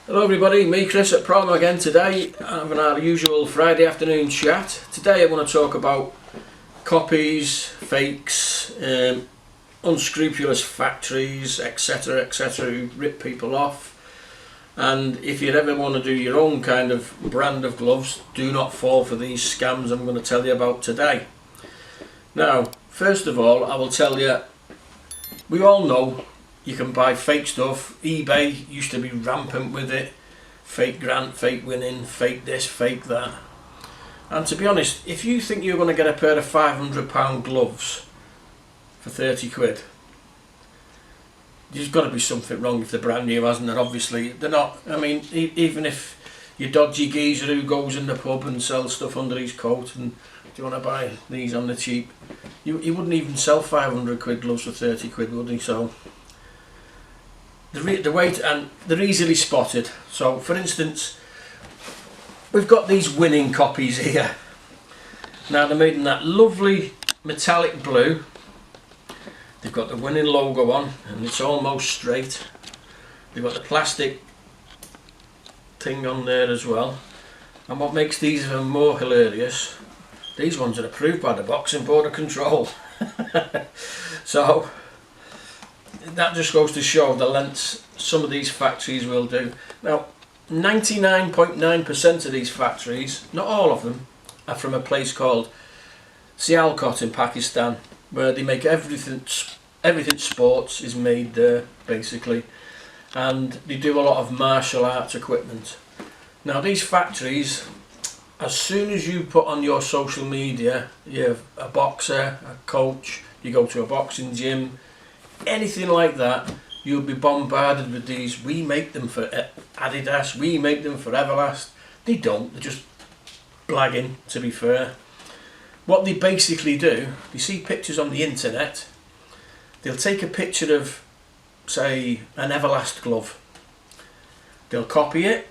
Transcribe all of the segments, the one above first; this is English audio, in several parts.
Hello everybody, me Chris at Prom again today, having our usual Friday afternoon chat. Today I want to talk about copies, fakes, unscrupulous factories, etc, who rip people off. And if you ever want to do your own kind of brand of gloves, do not fall for these scams I'm going to tell you about today. Now, first of all, I will tell you, we all know you can buy fake stuff. eBay used to be rampant with it. Fake grant, fake winning, fake this, fake that. And to be honest, if you think you're going to get a pair of £500 gloves for 30 quid, there's got to be something wrong if they're brand new, hasn't there? Obviously, they're not. I mean, even if you're dodgy geezer who goes in the pub and sells stuff under his coat and do you want to buy these on the cheap, he wouldn't even sell 500 quid gloves for 30 quid, would he? So the weight, and they're easily spotted. So for instance, we've got these winning copies here. Now they're made in that lovely metallic blue. They've got the winning logo on and it's almost straight. They've got the plastic thing on there as well. And what makes these even more hilarious, these ones are approved by the Boxing Board of Control. So that just goes to show the lengths some of these factories will do. Now 99.9% of these factories, not all of them, are from a place called Sialkot in Pakistan, where they make everything sports is made there basically, and they do a lot of martial arts equipment. Now these factories, as soon as you put on your social media, you have a boxer, a coach, you go to a boxing gym, anything like that, you'll be bombarded with these. We make them for Adidas, we make them for Everlast. They don't, they're just blagging, to be fair. What they basically do, you see pictures on the internet, they'll take a picture of, say, an Everlast glove. They'll copy it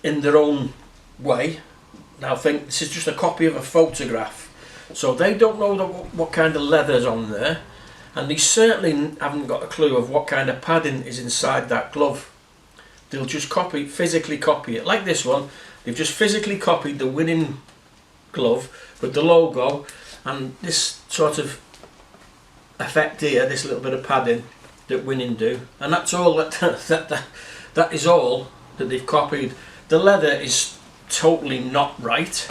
in their own way. Now think, this is just a copy of a photograph. So they don't know what kind of leather's on there. And they certainly haven't got a clue of what kind of padding is inside that glove. They'll just physically copy it. Like this one, they've just physically copied the winning glove with the logo and this sort of effect here, this little bit of padding that winning do. And that's all that is all that they've copied. The leather is totally not right.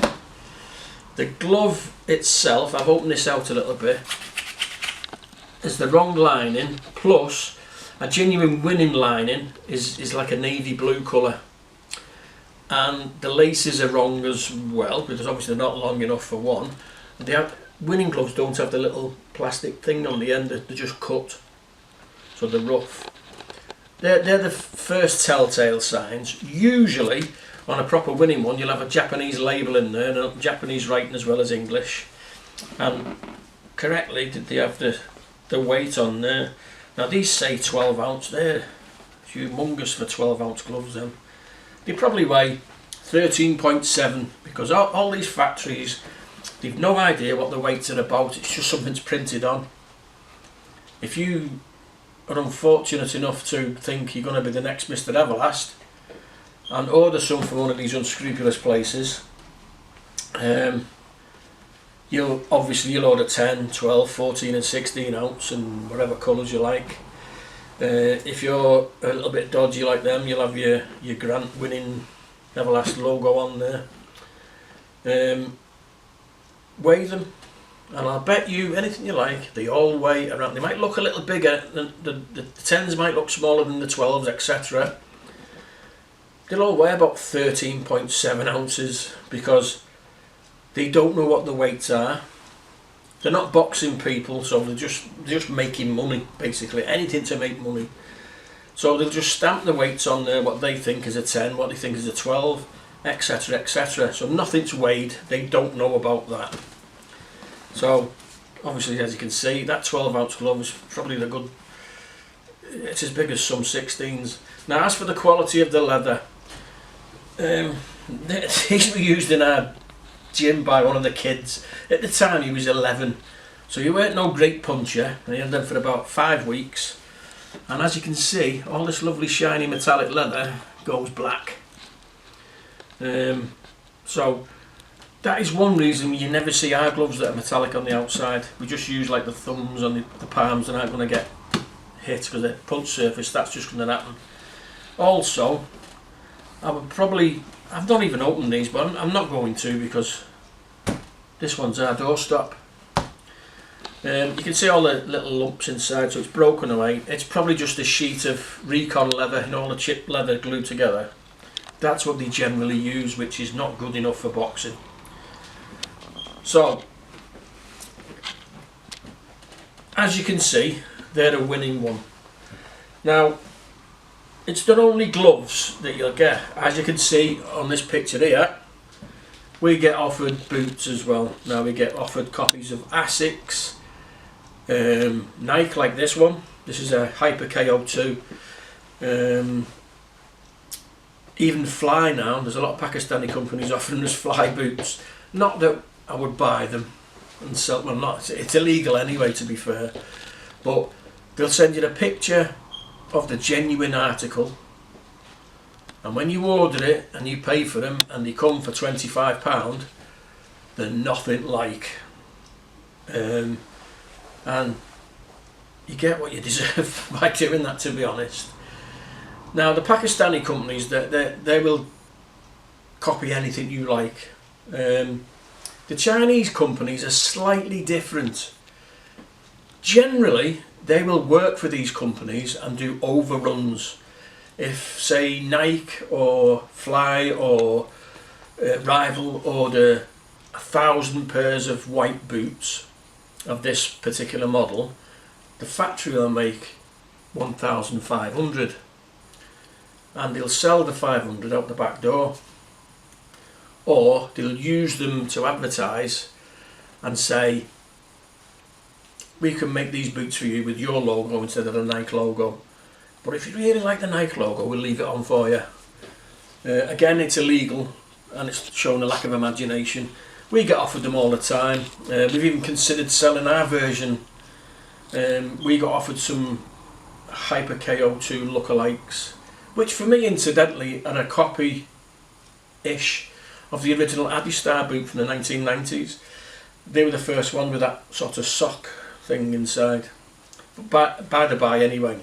The glove itself, I've opened this out a little bit, is the wrong lining, plus a genuine winning lining is like a navy blue colour, and the laces are wrong as well because obviously they're not long enough for one. Winning gloves don't have the little plastic thing on the end, they're just cut, so they're rough. They're the first telltale signs. Usually on a proper winning one you'll have a Japanese label in there, and Japanese writing as well as English, and correctly did they have the weight on there. Now these say 12 ounce, they're humongous for 12 ounce gloves then. They probably weigh 13.7 because all these factories, they've no idea what the weights are about, it's just something's printed on. If you are unfortunate enough to think you're going to be the next Mr. Everlast and order some from one of these unscrupulous places, you'll order 10, 12, 14 and 16 ounce and whatever colours you like. If you're a little bit dodgy like them, you'll have your grant winning Everlast logo on there. Weigh them and I'll bet you anything you like, they all weigh around, they might look a little bigger, the 10s might look smaller than the 12s, etc. They'll all weigh about 13.7 ounces because they don't know what the weights are. They're not boxing people, so they're just making money basically, anything to make money. So they'll just stamp the weights on there, what they think is a 10, what they think is a 12, etc. So nothing's weighed, they don't know about that. So obviously, as you can see, that 12 ounce glove is probably it's as big as some 16s. Now as for the quality of the leather, these were used in our gym by one of the kids. At the time he was 11, so he weren't no great puncher, and he had them for about 5 weeks. and as you can see, all this lovely shiny metallic leather goes black. So that is one reason you never see our gloves that are metallic on the outside. We just use like the thumbs and the palms, and aren't going to get hit because they're punch surface. That's just going to happen. Also, I've not even opened these, but I'm not going to, because this one's our doorstop. You can see all the little lumps inside, so it's broken away. It's probably just a sheet of recon leather and all the chipped leather glued together. That's what they generally use, which is not good enough for boxing. So, as you can see, they're a winning one. Now, it's not only gloves that you'll get. As you can see on this picture here, we get offered boots as well. Now we get offered copies of Asics, Nike, like this one. This is a Hyper KO2. Even Fly now. There's a lot of Pakistani companies offering us Fly boots. Not that I would buy them and sell them. Not. It's illegal anyway, to be fair. But they'll send you a picture of the genuine article, and when you order it and you pay for them and they come for £25, they're nothing like. And you get what you deserve by doing that, to be honest. Now the Pakistani companies, they will copy anything you like. The Chinese companies are slightly different. Generally, they will work for these companies and do overruns. If, say, Nike or Fly or Rival order 1,000 pairs of white boots of this particular model, the factory will make 1,500, and they'll sell the 500 out the back door, or they'll use them to advertise and say, we can make these boots for you with your logo instead of the Nike logo, but if you really like the Nike logo, we'll leave it on for you. Again, it's illegal and it's shown a lack of imagination. We get offered them all the time. We've even considered selling our version. We got offered some Hyper KO2 lookalikes, which for me, incidentally, are a copy-ish of the original Abbey Star boot from the 1990s. They were the first one with that sort of sock thing inside. But by the by, anyway.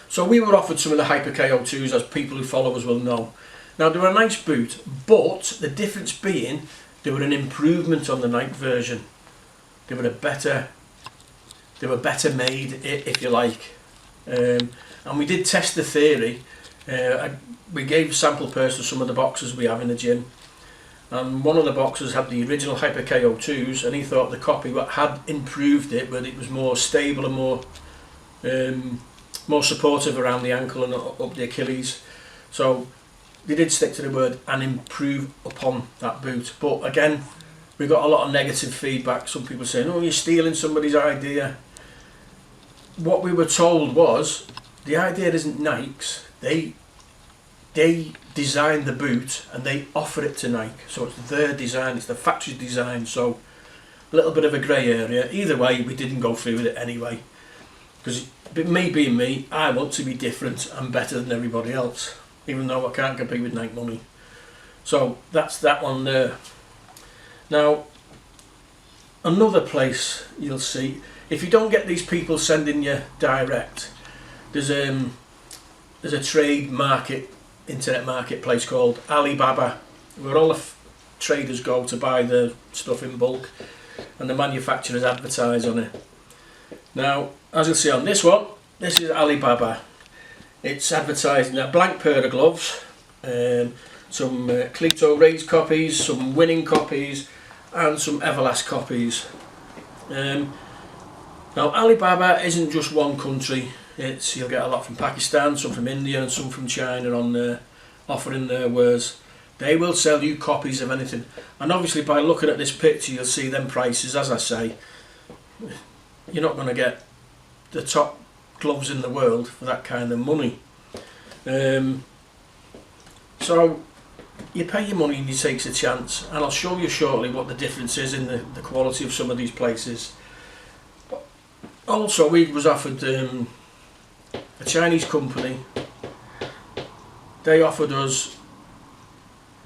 So we were offered some of the Hyper KO2s, as people who follow us will know. Now, they were a nice boot, but the difference being they were an improvement on the Nike version. They were better made, if you like. And we did test the theory. We gave sample pairs to some of the boxers we have in the gym, and one of the boxers had the original Hyper KO2s, and he thought the copy had improved it, but it was more stable and more supportive around the ankle and up the Achilles. So they did stick to the word and improve upon that boot. But again, we got a lot of negative feedback. Some people saying, oh, you're stealing somebody's idea. What we were told was, the idea isn't Nike's. They design the boot and they offer it to Nike. So it's their design, it's the factory's design. So a little bit of a grey area. Either way, we didn't go through with it anyway. Because me being me, I want to be different and better than everybody else, even though I can't compete with Nike money. So that's that one there. Now, another place you'll see, if you don't get these people sending you direct, there's a trade market, internet marketplace called Alibaba, where all the traders go to buy the stuff in bulk, and the manufacturers advertise on it. Now, as you'll see on this one, this is Alibaba. It's advertising a blank pair of gloves, some Cleto raised copies, some winning copies, and some Everlast copies. Now, Alibaba isn't just one country. You'll get a lot from Pakistan, some from India, and some from China on there, offering their wares. They will sell you copies of anything. And obviously, by looking at this picture, you'll see them prices. As I say, you're not going to get the top gloves in the world for that kind of money. So you pay your money and you take a chance, and I'll show you shortly what the difference is in the quality of some of these places. Also, we was offered Chinese company. They offered us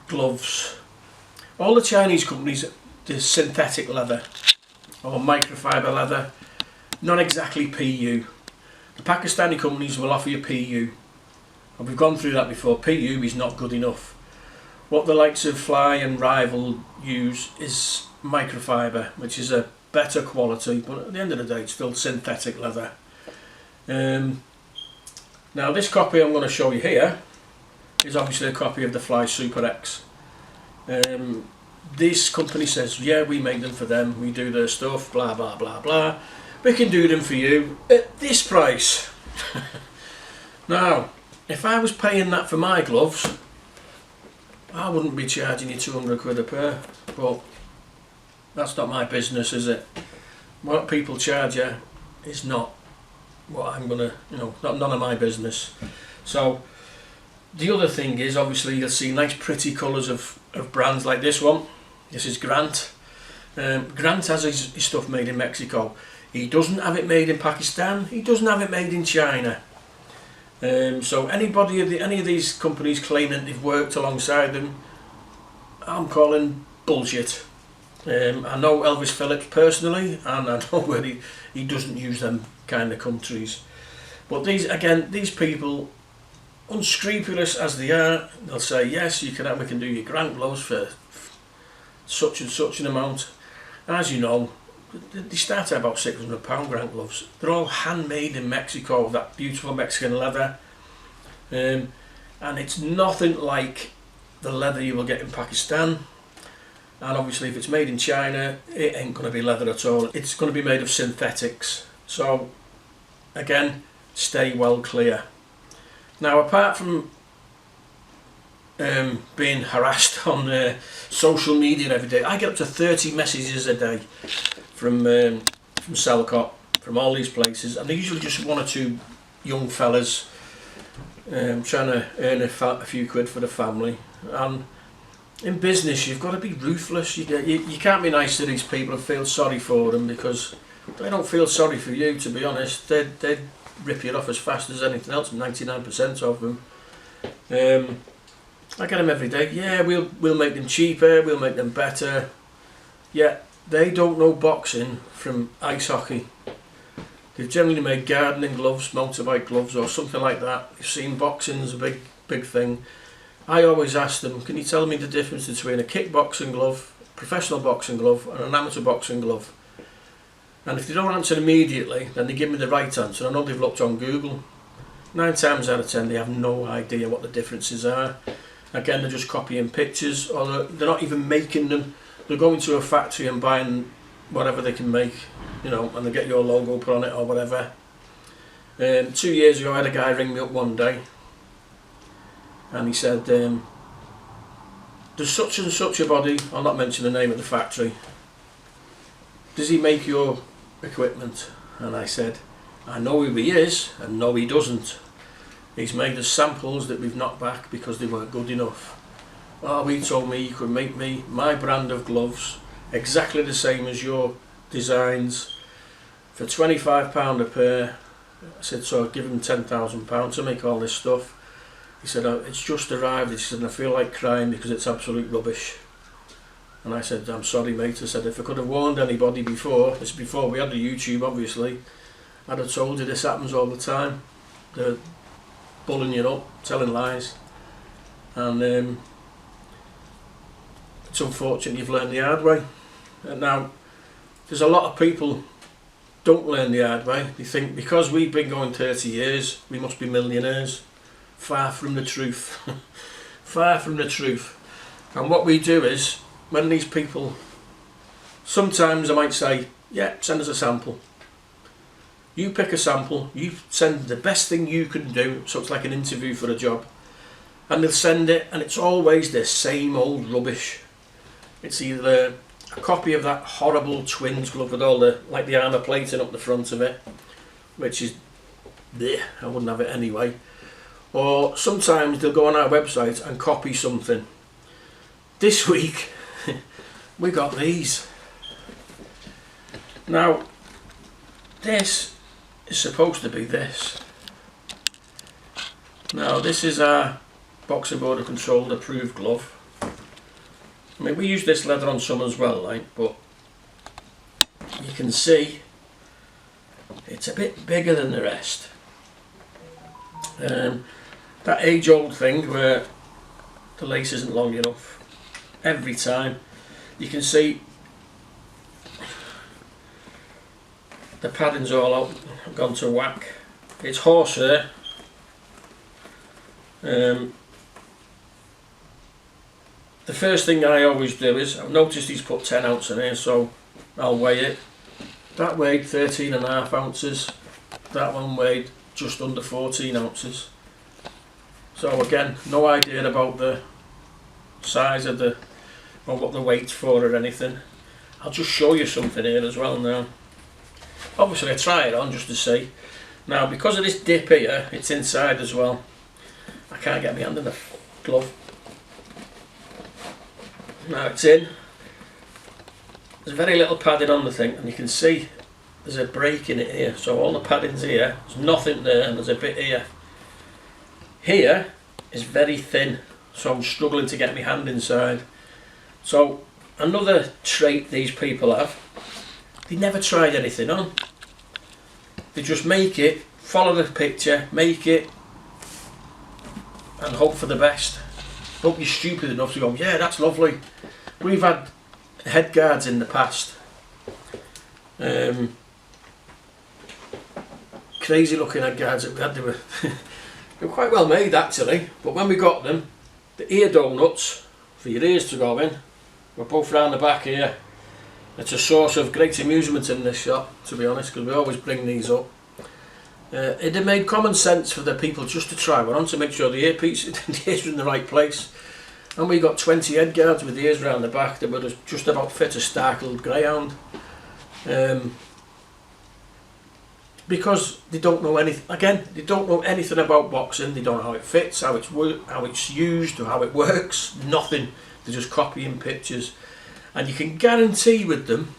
gloves. All the Chinese companies do synthetic leather or microfiber leather, not exactly PU. The Pakistani companies will offer you PU, and we've gone through that before. PU is not good enough. What the likes of Fly and Rival use is microfiber, which is a better quality, but at the end of the day it's still synthetic leather. Now this copy I'm going to show you here is obviously a copy of the Fly Super X. This company says, yeah, we make them for them, we do their stuff, blah blah blah blah, we can do them for you at this price. Now if I was paying that for my gloves, I wouldn't be charging you 200 quid a pair, but that's not my business, is it? What people charge you is not what I'm gonna, none of my business. So the other thing is, obviously you'll see nice pretty colours of brands like this one. This is Grant. Grant has his stuff made in Mexico. He doesn't have it made in Pakistan, he doesn't have it made in China. So any of these companies claiming they've worked alongside them, I'm calling bullshit. I know Elvis Phillips personally, and I know where he doesn't use them kind of countries. But these people, unscrupulous as they are, they'll say yes, we can do your Grant gloves for such and such an amount. As you know, they start at about £600 Grant gloves. They're all handmade in Mexico, that beautiful Mexican leather, and it's nothing like the leather you will get in Pakistan. And obviously if it's made in China, it ain't going to be leather at all. It's going to be made of synthetics. So again, stay well clear. Now apart from being harassed on social media every day, I get up to 30 messages a day from Selcott, from all these places, and they're usually just one or two young fellas trying to earn a few quid for the family. And in business you've got to be ruthless. You can't be nice to these people and feel sorry for them, because they don't feel sorry for you, to be honest. They'd rip you off as fast as anything else, 99% of them. I get them every day. Yeah, we'll make them cheaper, we'll make them better. Yeah, they don't know boxing from ice hockey. They've generally made gardening gloves, motorbike gloves or something like that. You've seen boxing as a big thing. I always ask them, can you tell me the difference between a kickboxing glove, professional boxing glove and an amateur boxing glove? And if they don't answer immediately, then they give me the right answer. I know they've looked on Google. 9 times out of 10 they have no idea what the differences are. Again, they're just copying pictures, or they're not even making them. They're going to a factory and buying whatever they can make, and they get your logo put on it or whatever. 2 years ago I had a guy ring me up one day and he said, there's such and such a body, I'll not mention the name of the factory, does he make your equipment? And I said, I know who he is and no he doesn't. He's made us samples that we've knocked back because they weren't good enough. Oh, he told me he could make me my brand of gloves exactly the same as your designs for £25 a pair. I said, so I'd give him £10,000 to make all this stuff. He said, oh, it's just arrived. He said, and I feel like crying because it's absolute rubbish. And I said, I'm sorry mate. I said, if I could have warned anybody before, this is before we had the YouTube obviously, I'd have told you this happens all the time. They're bullying you up, telling lies, and it's unfortunate you've learned the hard way. And now there's a lot of people don't learn the hard way. They think because we've been going 30 years we must be millionaires. Far from the truth. Far from the truth. And what we do is, when these people, sometimes I might say, yeah, send us a sample. You pick a sample, you send the best thing you can do, so it's like an interview for a job, and they'll send it, and it's always the same old rubbish. It's either a copy of that horrible twins glove with all the armour plating up the front of it, which is, bleh, I wouldn't have it anyway. Or sometimes they'll go on our website and copy something. This week we got these. Now this is supposed to be this. Now this is our Boxing Border Controlled approved glove. I mean, we use this leather on some as well, like, but you can see it's a bit bigger than the rest. That age-old thing where the lace isn't long enough. Every time you can see the padding's all out, gone to whack. It's horsehair. The first thing I always do is, I've noticed he's put 10 ounce in here, so I'll weigh it. That weighed 13.5 ounces. That one weighed just under 14 ounces. So again, no idea about the size of the, or what the weight's for or anything. I'll just show you something here as well now. Obviously I try it on just to see. Now because of this dip here, it's inside as well. I can't get my hand in the glove. Now it's in. There's very little padding on the thing, and you can see there's a break in it here. So all the padding's here, there's nothing there, and there's a bit here. Here is very thin, so I'm struggling to get my hand inside. So another trait these people have, they never tried anything on. They just make it, follow the picture, make it, and hope for the best. Don't be stupid enough to go, yeah, that's lovely. We've had head guards in the past. Crazy looking head guards that we had, they were quite well made actually, but when we got them, the ear donuts for your ears to go in were both round the back here. It's a source of great amusement in this shop, to be honest, because we always bring these up. It had made common sense for the people just to try one on to make sure the earpiece, the ears were in the right place. And we got 20 head guards with the ears round the back that would just about fit a startled greyhound. Because they don't know anything, again, they don't know anything about boxing, they don't know how it fits, how it's used, or how it works, nothing. They're just copying pictures. And you can guarantee with them,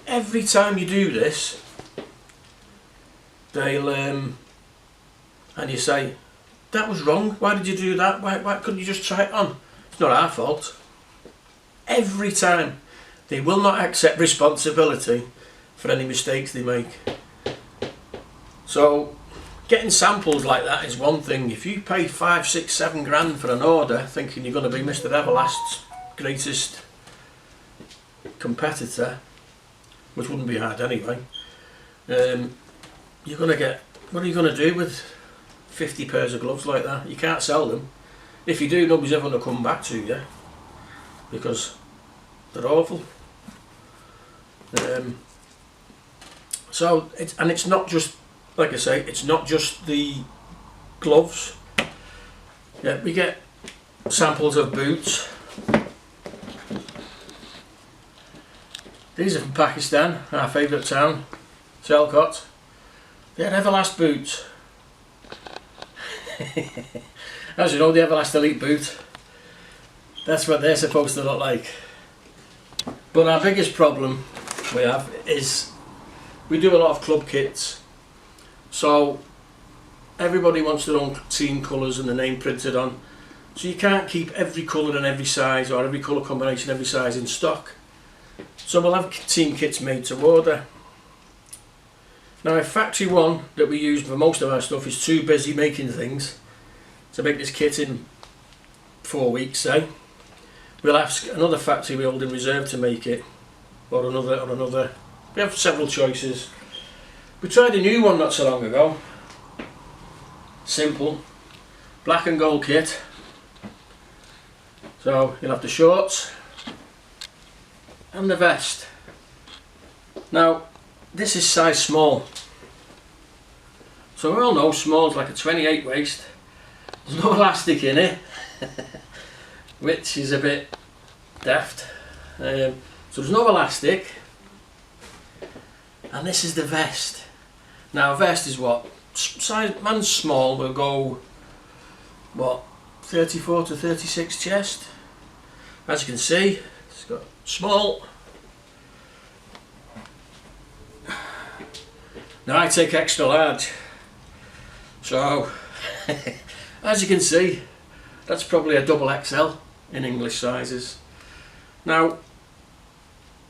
every time you do this, they'll, and you say, that was wrong, why did you do that, why couldn't you just try it on? It's not our fault. Every time. They will not accept responsibility for any mistakes they make. So getting samples like that is one thing. If you pay 5, 6, 7 grand for an order thinking you're going to be Mr. Everlast's greatest competitor, which wouldn't be hard anyway, you're going to get, what are you going to do with 50 pairs of gloves like that? You can't sell them. If you do, nobody's ever going to come back to you because they're awful. So it's not just, like I say, it's not just the gloves. Yeah, we get samples of boots. These are from Pakistan, our favourite town, Sialkot. They're Everlast boots. As you know, the Everlast Elite boot, that's what they're supposed to look like. But our biggest problem we have is we do a lot of club kits. So everybody wants their own team colours and the name printed on. So you can't keep every colour and every size, or every colour combination, every size in stock. So we'll have team kits made to order. Now if factory one that we use for most of our stuff is too busy making things to make this kit in 4 weeks, say, we'll ask another factory we hold in reserve to make it, or another. We have several choices. We tried a new one not so long ago. Simple, black and gold kit. So you'll have the shorts and the vest. Now this is size small. So we all know small is like a 28 waist. There's no elastic in it, which is a bit daft. So there's no elastic. And this is the vest. Now a vest is what? Size, man's small will go, what, 34 to 36 chest. As you can see, it's got small. Now I take extra large. So As you can see, that's probably a double XL in English sizes. Now,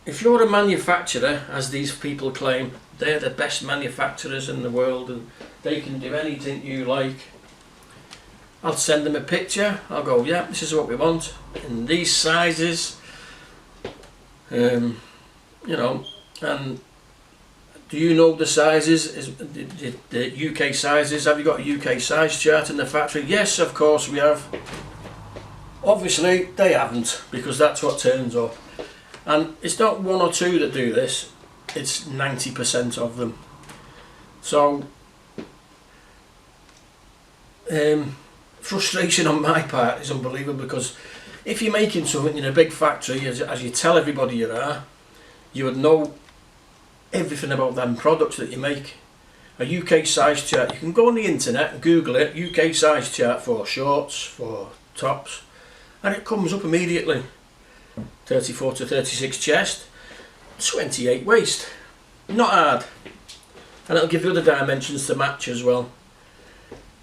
if you're a manufacturer, as these people claim, they're the best manufacturers in the world and they can do anything you like, I'll send them a picture. I'll go, yeah, this is what we want in these sizes, you know. And do you know the sizes? Is the UK sizes? Have you got a UK size chart in the factory? Yes, of course we have. Obviously they haven't, because that's what turns up. And it's not one or two that do this, it's 90% of them. So frustration on my part is unbelievable, because if you're making something in a big factory, as you tell everybody you are, you would know everything about them products that you make. A UK size chart, you can go on the internet and Google it, UK size chart for shorts, for tops, and it comes up immediately. 34 to 36 chest, 28 waist. Not hard. And it'll give you other dimensions to match as well.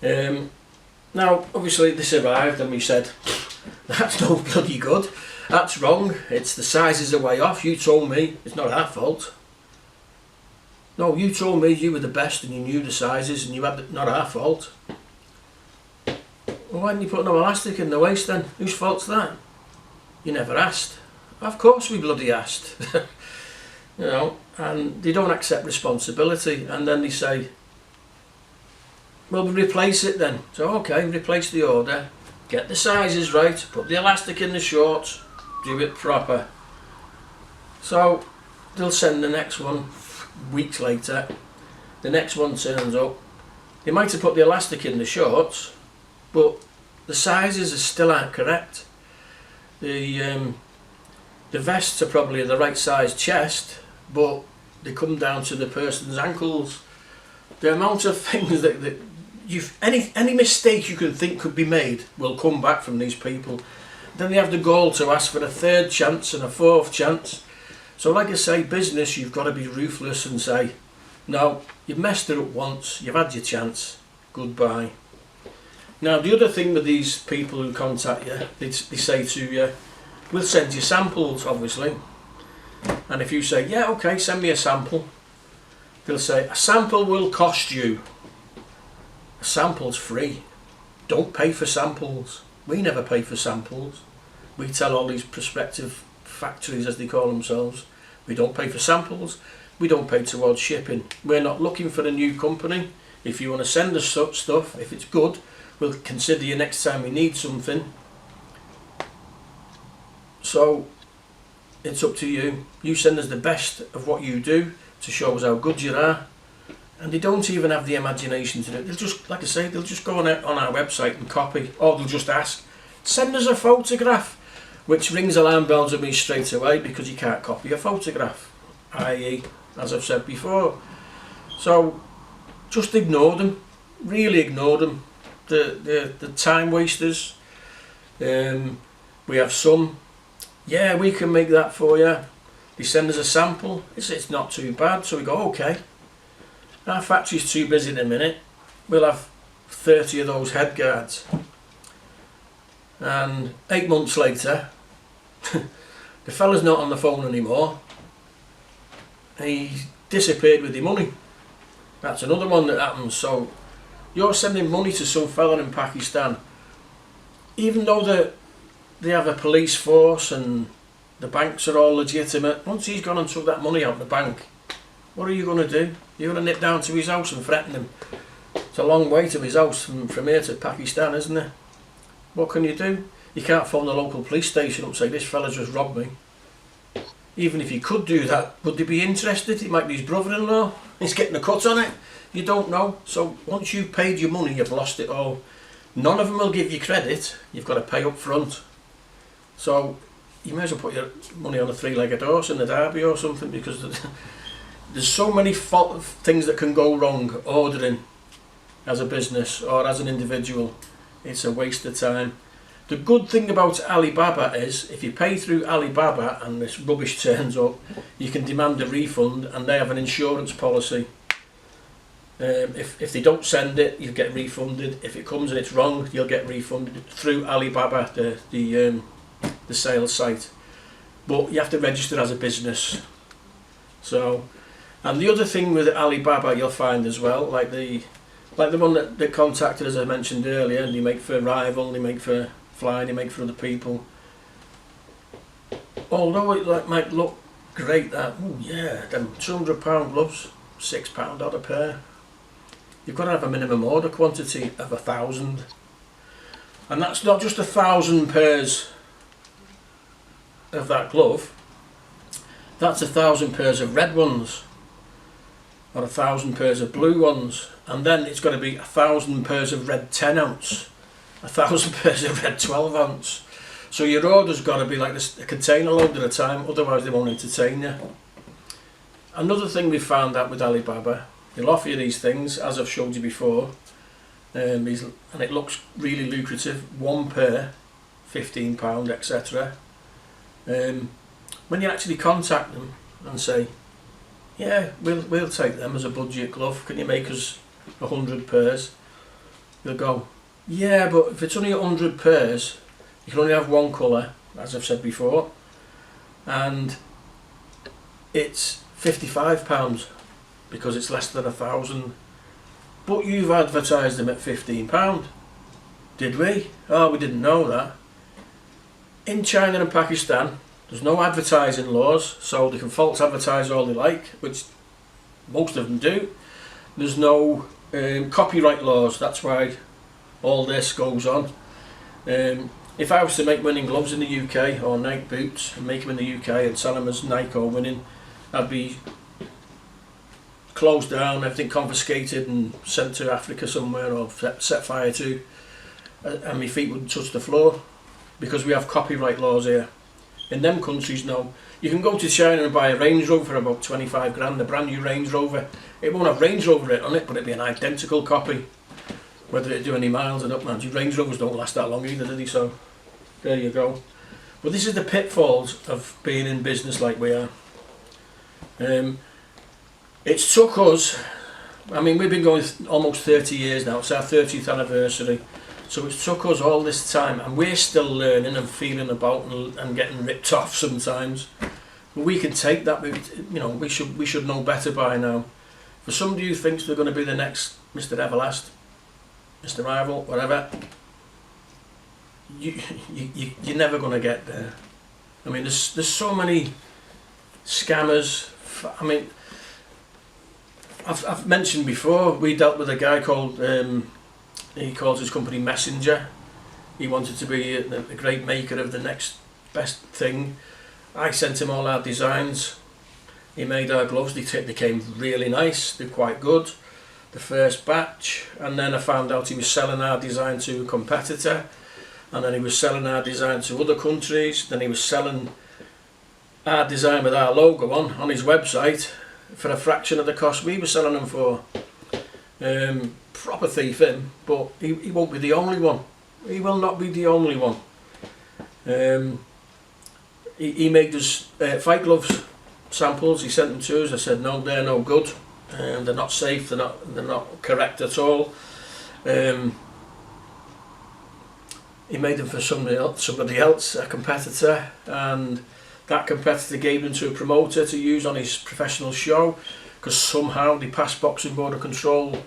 Now, obviously this arrived and we said, that's no bloody good. That's wrong. It's the sizes are way off. You told me. It's not our fault. No, you told me you were the best and you knew the sizes and you had not our fault. Well, why didn't you put no elastic in the waist then? Whose fault's that? You never asked. Of course we bloody asked. You know, and they don't accept responsibility, and then they say, well, we replace it then. So okay, replace the order, get the sizes right, put the elastic in the shorts, do it proper. So they'll send the next one weeks later. The next one turns up. They might have put the elastic in the shorts, but the sizes still aren't correct. The vests are probably the right size chest, but they come down to the person's ankles. The amount of things that you've any mistake you can think could be made will come back from these people. Then they have the gall to ask for a third chance and a fourth chance. So like I say, business, you've got to be ruthless and say, no, you've messed it up once, you've had your chance, goodbye. Now the other thing with these people who contact you, they say to you, we'll send you samples, obviously. And if you say, yeah, okay, send me a sample, they'll say, a sample will cost you. A sample's free. Don't pay for samples. We never pay for samples. We tell all these prospective factories, as they call themselves, we don't pay for samples. We don't pay towards shipping. We're not looking for a new company. If you want to send us stuff, if it's good, we'll consider you next time we need something. So it's up to you. You send us the best of what you do to show us how good you are. And they don't even have the imagination to do it. They'll just, like I say, they'll just go on our website and copy, or they'll just ask, send us a photograph, which rings alarm bells with me straight away, because you can't copy a photograph, i.e., as I've said before. So just ignore them, really ignore them. The time wasters. We have some, yeah, we can make that for you. They send us a sample, it's not too bad, so we go, okay. Our factory's too busy in a minute, we'll have 30 of those head guards. And 8 months later, the fella's not on the phone anymore. He disappeared with your money. That's another one that happens. So you're sending money to some fella in Pakistan, even though they have a police force and the banks are all legitimate. Once he's gone and took that money out of the bank, what are you going to do? You're going to nip down to his house and threaten him. It's a long way to his house from here to Pakistan, isn't it? What can you do? You can't phone the local police station up and say, this fella just robbed me. Even if you could do that, would they be interested? It might be his brother-in-law. He's getting a cut on it. You don't know. So once you've paid your money, you've lost it all. None of them will give you credit. You've got to pay up front. So you may as well put your money on a three-legged horse in the derby or something, because there's so many things that can go wrong ordering as a business or as an individual. It's a waste of time. The good thing about Alibaba is, if you pay through Alibaba and this rubbish turns up, you can demand a refund, and they have an insurance policy. If they don't send it, you get refunded. If it comes and it's wrong, you'll get refunded through Alibaba, the sales site. But you have to register as a business. So, and the other thing with Alibaba you'll find as well, like the one that contacted, as I mentioned earlier, and they make for Rival, they make for Fly, they make for other people. Although it might look great, that, oh yeah, them £200 gloves, £6 odd a pair. You've got to have a minimum order quantity of 1,000, and that's not just 1,000 pairs of that glove. That's 1,000 pairs of red ones, or 1,000 pairs of blue ones, and then it's got to be 1,000 pairs of red 10 ounce, 1,000 pairs of red 12 ounce. So your order's got to be like this, a container load at a time, otherwise they won't entertain you. Another thing we found out with Alibaba, they'll offer you these things, as I've showed you before, and it looks really lucrative. One pair, £15, etc. When you actually contact them and say, yeah, we'll take them as a budget glove, can you make us 100 pairs? They'll go, yeah, but if it's only 100 pairs, you can only have one colour, as I've said before, and it's £55 because it's less than 1,000. But you've advertised them at £15. Did we? Oh, we didn't know that. In China and Pakistan, there's no advertising laws, so they can false advertise all they like, which most of them do. There's no copyright laws, that's why all this goes on. If I was to make winning gloves in the UK, or Nike boots, and make them in the UK and sell them as Nike or winning, I'd be closed down, everything confiscated and sent to Africa somewhere, or set fire to, and my feet wouldn't touch the floor, because we have copyright laws here. In them countries, no. You can go to China and buy a Range Rover for about 25 grand, a brand new Range Rover. It won't have Range Rover on it, but it'll be an identical copy. Whether it do any miles or not, man. Range Rovers don't last that long either, do they? So, there you go. But this is the pitfalls of being in business like we are. It's took us, I mean, we've been going almost 30 years now. It's our 30th anniversary. So it's took us all this time, and we're still learning and feeling about and getting ripped off sometimes. But we can take that. You know, we should know better by now. For somebody who thinks they're going to be the next Mr. Everlast, Mr. Rival, whatever, you're never going to get there. I mean, there's so many scammers. I mean, I've mentioned before, we dealt with a guy called. He calls his company Messenger. He wanted to be a great maker of the next best thing. I sent him all our designs. He made our gloves. They came really nice. They're quite good. The first batch, and then I found out he was selling our design to a competitor, and then he was selling our design to other countries. Then he was selling our design with our logo on his website for a fraction of the cost we were selling them for. Proper thief him, but he won't be the only one. He will not be the only one. He made us fight gloves samples. He sent them to us. I said no, they're no good. They're not safe. They're not correct at all. He made them for somebody else, a competitor, and that competitor gave them to a promoter to use on his professional show, because somehow they passed Boxing Board of Control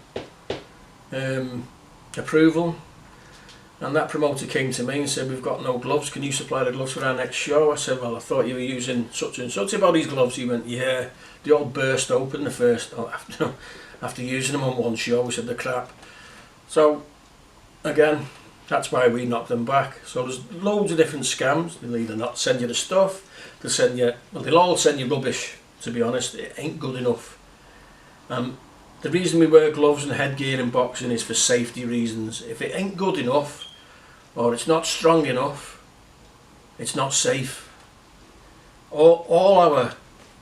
approval, and that promoter came to me and said, we've got no gloves, can you supply the gloves for our next show? I said, well, I thought you were using such and such about these gloves. He went, yeah, they all burst open the first, after using them on one show. We said, they're crap. So again, that's why we knocked them back. So there's loads of different scams. They'll either not send you the stuff, they'll send you, well, they'll all send you rubbish, to be honest. It ain't good enough. The reason we wear gloves and headgear in boxing is for safety reasons. If it ain't good enough, or it's not strong enough, it's not safe. All our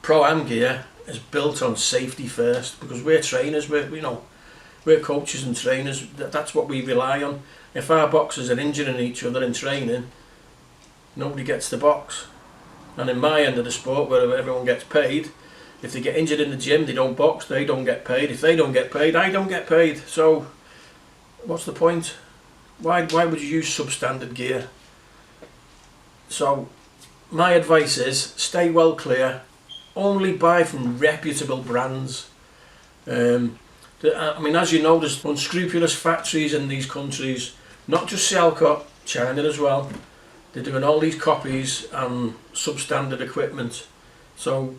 pro-am gear is built on safety first, because we're trainers, we're coaches and trainers. That's what we rely on. If our boxers are injuring each other in training, nobody gets to box. And in my end of the sport, where everyone gets paid, If they get injured in the gym, they don't box, they don't get paid. If they don't get paid, I don't get paid. So what's the point? Why would you use substandard gear? So my advice is stay well clear. Only buy from reputable brands. I mean, as you know, there's unscrupulous factories in these countries, not just Sialcott, China as well. They're doing all these copies and substandard equipment. So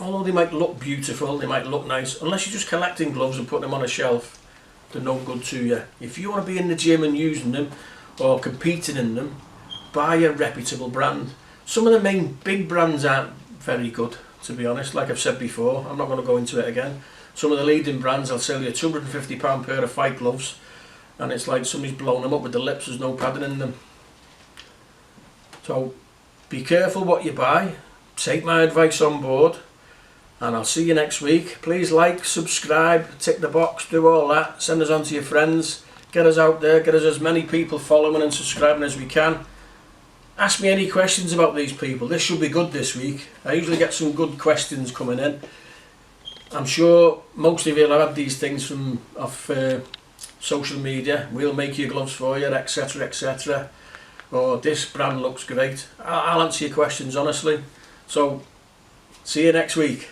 although they might look beautiful, they might look nice, unless you're just collecting gloves and putting them on a shelf, they're no good to you. If you want to be in the gym and using them or competing in them, buy a reputable brand. Some of the main big brands aren't very good, to be honest. Like I've said before, I'm not going to go into it again. Some of the leading brands, I'll sell you a £250 pair of fight gloves and it's like somebody's blown them up with the lips, there's no padding in them. So be careful what you buy, take my advice on board, and I'll see you next week. Please like, subscribe, tick the box, do all that, send us on to your friends, get us out there, get us as many people following and subscribing as we can. Ask me any questions about these people. This should be good this week. I usually get some good questions coming in. I'm sure most of you will have had these things from off social media. We'll make your gloves for you, etc, etc. Or this brand looks great. I'll answer your questions honestly. So see you next week.